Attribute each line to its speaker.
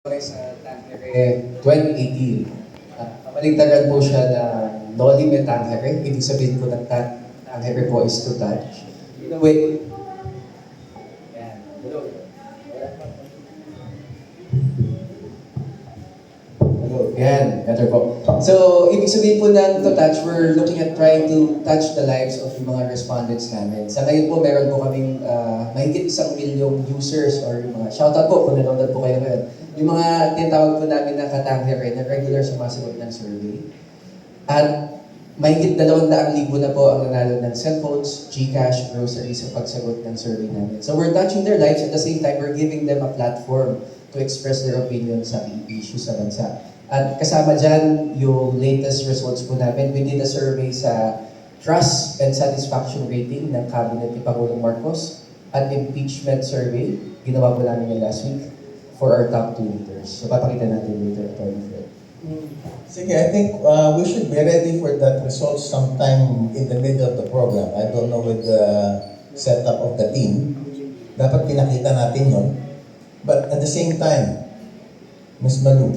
Speaker 1: Sa Tangere 2018. Kabaligtaran po siya na Noli Me Tangere. Ibig sabihin po ng Tangere po is to touch. In a way, yan. Hello. Yan, better po. So, ibig sabihin po ng to touch, we're looking at trying to touch the lives of yung mga respondents namin. Sa ngayon po, meron po kaming mahigit 1,000,000 users or yung mga shoutout po kung nanonood po kayo ngayon. Yung mga tinatawag po namin na katangere na regular sumasagot ng survey. At mahigit 200,000 na po ang nanalo ng cellphones, GCash, groceries sa pagsagot ng survey namin. So we're touching their lives at the same time, we're giving them a platform to express their opinion sa issues sa bansa. At kasama dyan yung latest results po namin. We did a survey sa trust and satisfaction rating ng cabinet ni Pangulong Marcos at impeachment survey. Ginawa po namin yung last week for our top 2 leaders. So papakita natin later, Attorney Fred.
Speaker 2: Sige, I think we should be ready for that result sometime in the middle of the program. I don't know with the setup of the team. Dapat pinakita natin yon. But at the same time, Ms. Malu,